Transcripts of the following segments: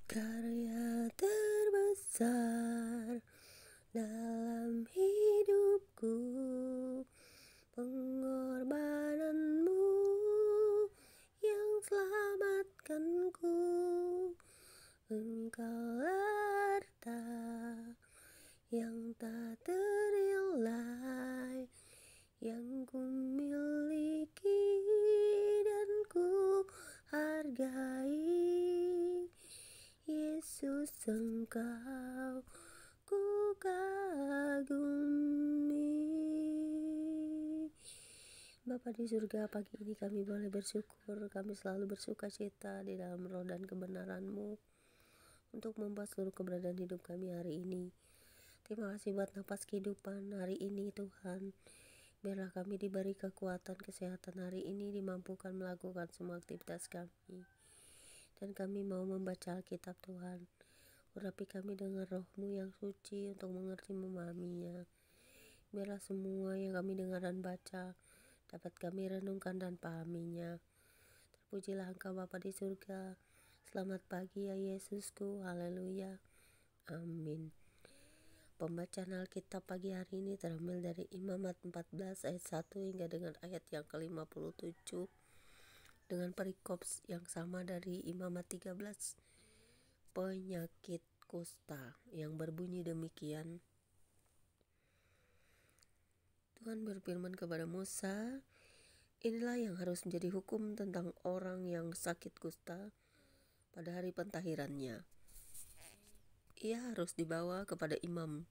Karya terbesar dalam hidupku, pengorbananmu yang selamatkanku. Engkau harta yang tak ternilai, yang ku miliki dan ku hargai. Yesus, Engkau ku kagumi. Bapa di surga, pagi ini kami boleh bersyukur, kami selalu bersuka cita di dalam roh dan kebenaran-Mu untuk membuat seluruh keberadaan hidup kami hari ini. Terima kasih buat nafas kehidupan hari ini Tuhan. Biarlah kami diberi kekuatan, kesehatan hari ini, dimampukan melakukan semua aktivitas kami. Dan kami mau membaca Alkitab Tuhan. Urapi kami dengan roh-Mu yang suci untuk mengerti memahaminya. Biarlah semua yang kami dengar dan baca dapat kami renungkan dan pahaminya. Terpujilah Engkau Bapa di surga. Selamat pagi ya Yesusku. Haleluya. Amin. Pembacaan Alkitab pagi hari ini terambil dari Imamat 14 ayat 1 hingga dengan ayat yang ke-57 dengan perikop yang sama dari Imamat 13, penyakit kusta, yang berbunyi demikian. Tuhan berfirman kepada Musa, inilah yang harus menjadi hukum tentang orang yang sakit kusta pada hari pentahirannya. Ia harus dibawa kepada imam,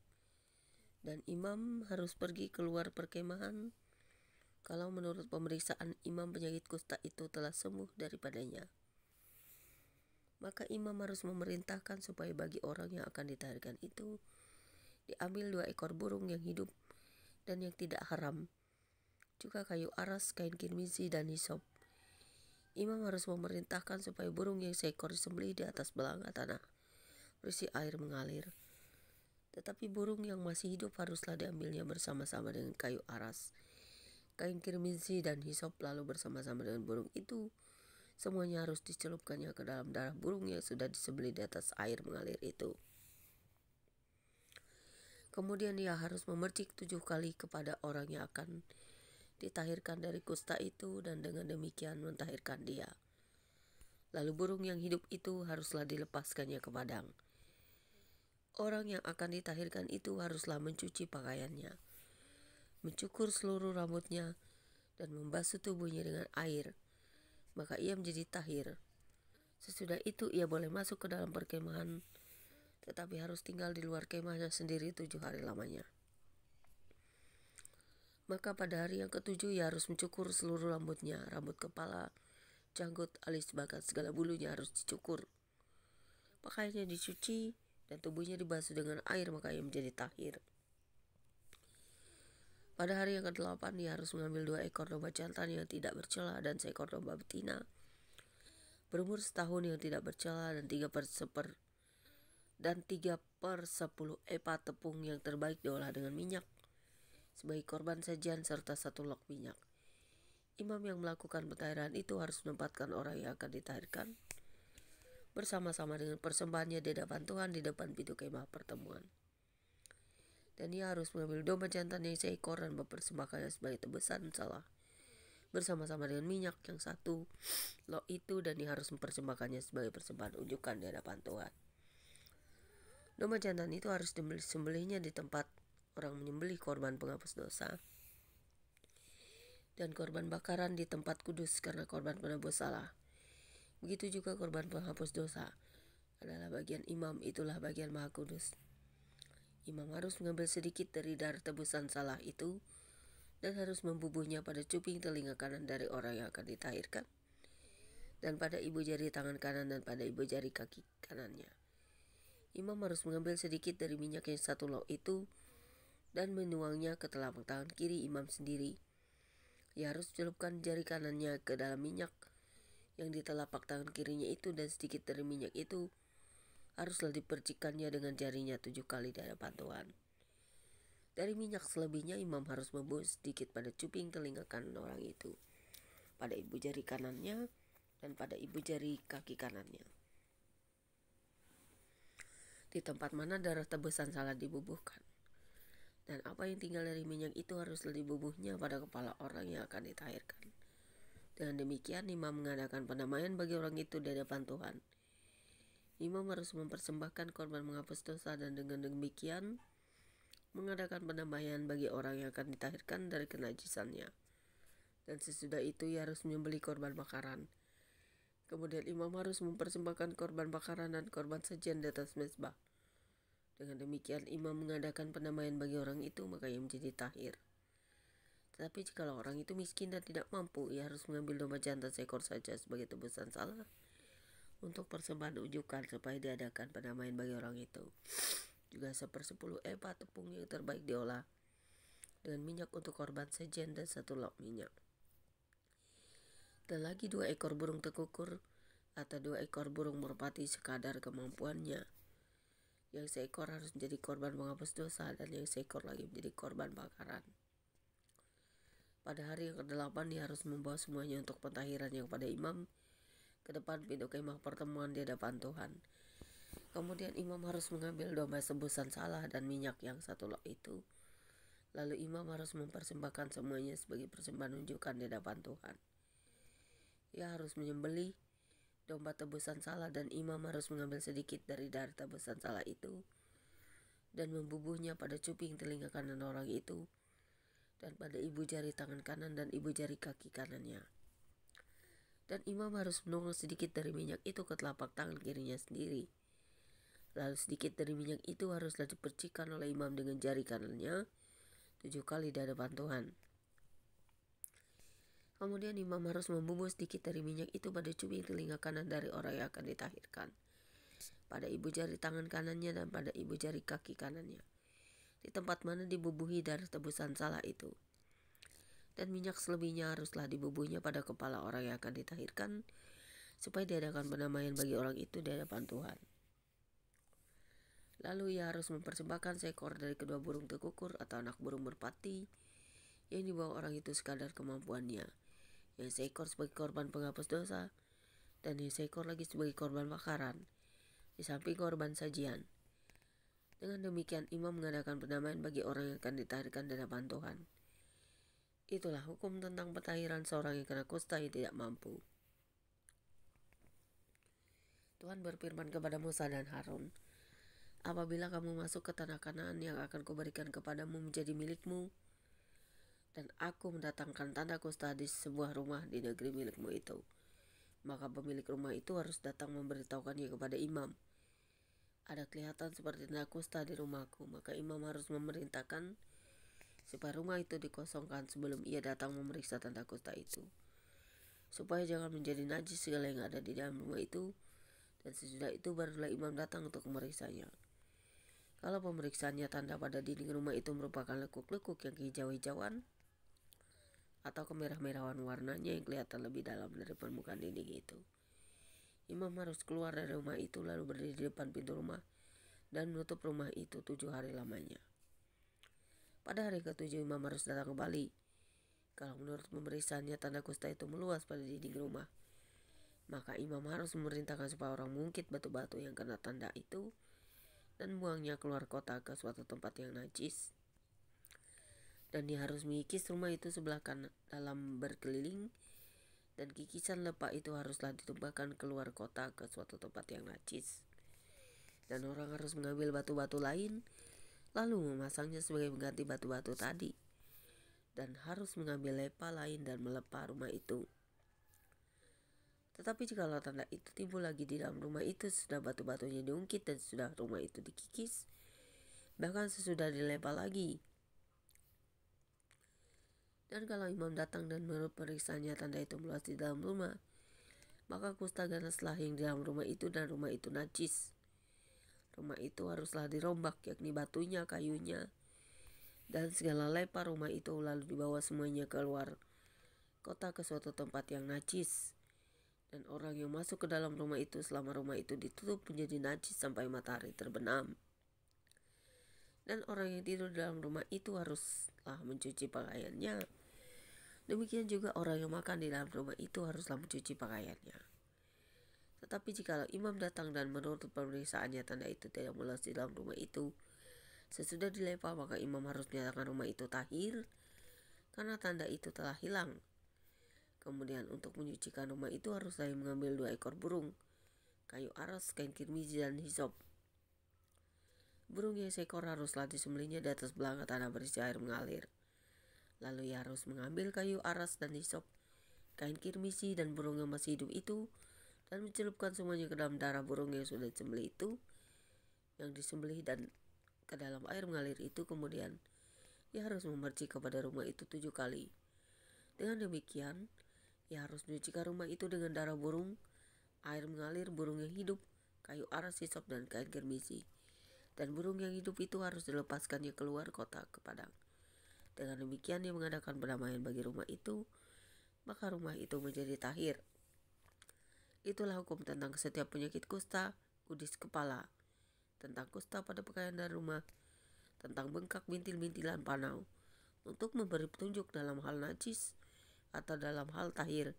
dan imam harus pergi keluar perkemahan. Kalau menurut pemeriksaan imam penyakit kusta itu telah sembuh daripadanya, maka imam harus memerintahkan supaya bagi orang yang akan ditahirkan itu diambil 2 ekor burung yang hidup dan yang tidak haram, juga kayu aras, kain kirmizi, dan hisop. Imam harus memerintahkan supaya burung yang seekor disembelih di atas belanga tanah berisi air mengalir. Tetapi burung yang masih hidup haruslah diambilnya bersama-sama dengan kayu aras, kain kirmizi, dan hisop, lalu bersama-sama dengan burung itu semuanya harus dicelupkannya ke dalam darah burung yang sudah disembelih di atas air mengalir itu. Kemudian ia harus memercik 7 kali kepada orang yang akan ditahirkan dari kusta itu, dan dengan demikian mentahirkan dia. Lalu burung yang hidup itu haruslah dilepaskannya ke padang. Orang yang akan ditahirkan itu haruslah mencuci pakaiannya, mencukur seluruh rambutnya, dan membasuh tubuhnya dengan air, maka ia menjadi tahir. Sesudah itu ia boleh masuk ke dalam perkemahan, tetapi harus tinggal di luar kemahnya sendiri 7 hari lamanya. Maka pada hari yang ke-7 ia harus mencukur seluruh rambutnya, rambut kepala, janggut, alis, bahkan segala bulunya harus dicukur. Pakaiannya dicuci dan tubuhnya dibasuh dengan air, maka ia menjadi tahir. Pada hari yang ke-8 ia harus mengambil 2 ekor domba jantan yang tidak bercela dan seekor domba betina berumur setahun yang tidak bercela, dan 3/10 epa tepung yang terbaik diolah dengan minyak sebagai korban sajian serta 1 log minyak. Imam yang melakukan pentahiran itu harus menempatkan orang yang akan ditahirkan bersama-sama dengan persembahannya di hadapan Tuhan di depan pintu kemah pertemuan. Dan ia harus mengambil domba jantan yang seekor dan mempersembahkannya sebagai tebusan salah bersama-sama dengan minyak yang 1 log itu, dan ia harus mempersembahkannya sebagai persembahan unjukan di hadapan Tuhan. Domba jantan itu harus disembelihnya di tempat orang menyembelih korban penghapus dosa, dan korban bakaran di tempat kudus karena korban penebus salah. Begitu juga korban penghapus dosa adalah bagian imam, itulah bagian maha kudus. Imam harus mengambil sedikit dari darah tebusan salah itu dan harus membubuhnya pada cuping telinga kanan dari orang yang akan ditahirkan, dan pada ibu jari tangan kanan, dan pada ibu jari kaki kanannya. Imam harus mengambil sedikit dari minyak yang 1 log itu dan menuangnya ke telapak tangan kiri imam sendiri. Ia harus celupkan jari kanannya ke dalam minyak yang di telapak tangan kirinya itu, dan sedikit dari minyak itu haruslah dipercikkannya dengan jarinya 7 kali di hadapan Tuhan. Dari minyak selebihnya imam harus membubuh sedikit pada cuping telinga kanan orang itu, pada ibu jari kanannya, dan pada ibu jari kaki kanannya. di tempat mana darah tebusan salah dibubuhkan. Dan apa yang tinggal dari minyak itu haruslah dibubuhnya pada kepala orang yang akan ditahirkan. Dengan demikian imam mengadakan pendamaian bagi orang itu di hadapan Tuhan. Imam harus mempersembahkan korban menghapus dosa dan dengan demikian mengadakan pendamaian bagi orang yang akan ditahirkan dari kenajisannya. Dan sesudah itu ia harus menyembelih korban bakaran. Kemudian imam harus mempersembahkan korban bakaran dan korban sajian di atas mezbah. Dengan demikian imam mengadakan pendamaian bagi orang itu, maka ia menjadi tahir. Tetapi jikalau orang itu miskin dan tidak mampu, ia harus mengambil domba jantan seekor saja sebagai tebusan salah untuk persembahan ujukan supaya diadakan pendamaian bagi orang itu. Juga 1/10 eba tepung yang terbaik diolah dengan minyak untuk korban sajian dan 1 log minyak. Dan lagi 2 ekor burung tekukur atau 2 ekor burung merpati sekadar kemampuannya. Yang seekor harus menjadi korban menghapus dosa dan yang seekor lagi menjadi korban bakaran. Pada hari yang ke-8 dia harus membawa semuanya untuk pentahirannya kepada imam ke depan pintu kemah pertemuan di hadapan Tuhan. Kemudian imam harus mengambil domba tebusan salah dan minyak yang 1 log itu. Lalu imam harus mempersembahkan semuanya sebagai persembahan unjukan di hadapan Tuhan. Ia harus menyembelih domba tebusan salah dan imam harus mengambil sedikit dari darah tebusan salah itu dan membubuhnya pada cuping telinga kanan orang itu dan pada ibu jari tangan kanan dan ibu jari kaki kanannya. Dan imam harus menuang sedikit dari minyak itu ke telapak tangan kirinya sendiri. Lalu sedikit dari minyak itu haruslah dipercikkan oleh imam dengan jari kanannya 7 kali di hadapan Tuhan. Kemudian imam harus membubuh sedikit dari minyak itu pada cubit telinga kanan dari orang yang akan ditahirkan, pada ibu jari tangan kanannya dan pada ibu jari kaki kanannya, di tempat mana dibubuhi darah tebusan salah itu. Dan minyak selebihnya haruslah dibubuhnya pada kepala orang yang akan ditahirkan, supaya diadakan pendamaian bagi orang itu di hadapan Tuhan. Lalu ia harus mempersembahkan seekor dari kedua burung tekukur atau anak burung merpati yang dibawa orang itu sekadar kemampuannya, yang seekor sebagai korban penghapus dosa dan yang seekor lagi sebagai korban bakaran di samping korban sajian. Dengan demikian imam mengadakan pendamaian bagi orang yang akan ditahirkan di hadapan Tuhan. Itulah hukum tentang pentahiran seorang yang kena kusta yang tidak mampu. Tuhan berfirman kepada Musa dan Harun, apabila kamu masuk ke tanah Kanaan yang akan kuberikan kepadamu menjadi milikmu, dan aku mendatangkan tanda kusta di sebuah rumah di negeri milikmu itu, maka pemilik rumah itu harus datang memberitahukannya kepada imam. Ada kelihatan seperti tanda kusta di rumahku, maka imam harus memerintahkan supaya rumah itu dikosongkan sebelum ia datang memeriksa tanda kusta itu, supaya jangan menjadi najis segala yang ada di dalam rumah itu, dan sesudah itu barulah imam datang untuk memeriksanya. Kalau pemeriksaannya tanda pada dinding rumah itu merupakan lekuk-lekuk yang kehijau-hijauan atau kemerah-merahan warnanya yang kelihatan lebih dalam dari permukaan dinding itu, imam harus keluar dari rumah itu lalu berdiri di depan pintu rumah dan menutup rumah itu 7 hari lamanya. Pada hari ke-7 imam harus datang kembali. Kalau menurut pemeriksaannya tanda kusta itu meluas pada dinding rumah, maka imam harus memerintahkan supaya orang mengungkit batu-batu yang kena tanda itu dan buangnya keluar kota ke suatu tempat yang najis. Dan dia harus mengikis rumah itu sebelah kanan dalam berkeliling, dan kikisan lepak itu haruslah ditumpahkan keluar kota ke suatu tempat yang najis. Dan orang harus mengambil batu-batu lain lalu memasangnya sebagai pengganti batu-batu tadi, dan harus mengambil lepa lain dan melepa rumah itu. Tetapi jikalau tanda itu timbul lagi di dalam rumah itu sesudah batu-batunya diungkit dan sudah rumah itu dikikis, bahkan sesudah dilepa lagi, dan kalau imam datang dan menurut periksanya tanda itu meluas di dalam rumah, maka kusta ganaslah yang di dalam rumah itu dan rumah itu najis. Rumah itu haruslah dirombak, yakni batunya, kayunya, dan segala lepa rumah itu, lalu dibawa semuanya keluar kota ke suatu tempat yang najis. Dan orang yang masuk ke dalam rumah itu selama rumah itu ditutup menjadi najis sampai matahari terbenam. Dan orang yang tidur dalam rumah itu haruslah mencuci pakaiannya. Demikian juga orang yang makan di dalam rumah itu haruslah mencuci pakaiannya. Tetapi jikalau imam datang dan menurut pemeriksaannya tanda itu tidak meluas di dalam rumah itu, sesudah dilepa maka imam harus menyatakan rumah itu tahir karena tanda itu telah hilang. Kemudian untuk menyucikan rumah itu harus saya mengambil 2 ekor burung, kayu aras, kain kirmizi, dan hisop. Burung yang seekor haruslah disembelihnya di atas belanga tanah berisi air mengalir. Lalu ia harus mengambil kayu aras dan hisop, kain kirmizi, dan burung yang masih hidup itu, dan mencelupkan semuanya ke dalam darah burung yang sudah disembelih itu, yang disembelih, dan ke dalam air mengalir itu. Kemudian ia harus memercik kepada rumah itu 7 kali. Dengan demikian, ia harus menyucikan rumah itu dengan darah burung, air mengalir, burung yang hidup, kayu aras, hisop, dan kain kirmizi. Dan burung yang hidup itu harus dilepaskannya keluar kota ke padang. Dengan demikian dia mengadakan pendamaian bagi rumah itu, maka rumah itu menjadi tahir. Itulah hukum tentang setiap penyakit kusta, kudis kepala, tentang kusta pada pakaian dan rumah, tentang bengkak, bintil-bintilan, panau, untuk memberi petunjuk dalam hal najis atau dalam hal tahir.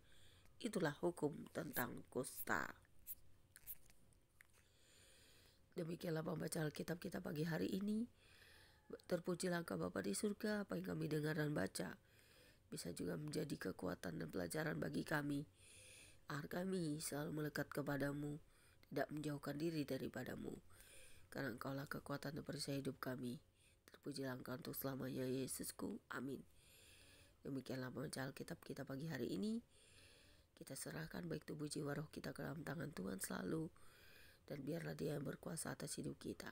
Itulah hukum tentang kusta. Demikianlah pembacaan Alkitab kita pagi hari ini. Terpujilah Engkau Bapa di surga, apa yang kami dengar dan baca bisa juga menjadi kekuatan dan pelajaran bagi kami, agar kami selalu melekat kepadamu, tidak menjauhkan diri daripadamu, karena Engkaulah kekuatan dan perisai hidup kami. Terpujilah Engkau untuk selamanya, Yesusku, amin. Demikianlah pembacaan Alkitab kita pagi hari ini. Kita serahkan baik tubuh jiwa roh kita ke dalam tangan Tuhan selalu, dan biarlah Dia yang berkuasa atas hidup kita.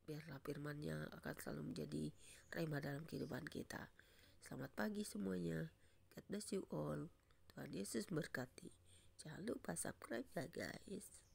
Biarlah firman-Nya akan selalu menjadi rema dalam kehidupan kita. Selamat pagi semuanya. God bless you all. Tuhan Yesus berkati. Jangan lupa subscribe ya guys.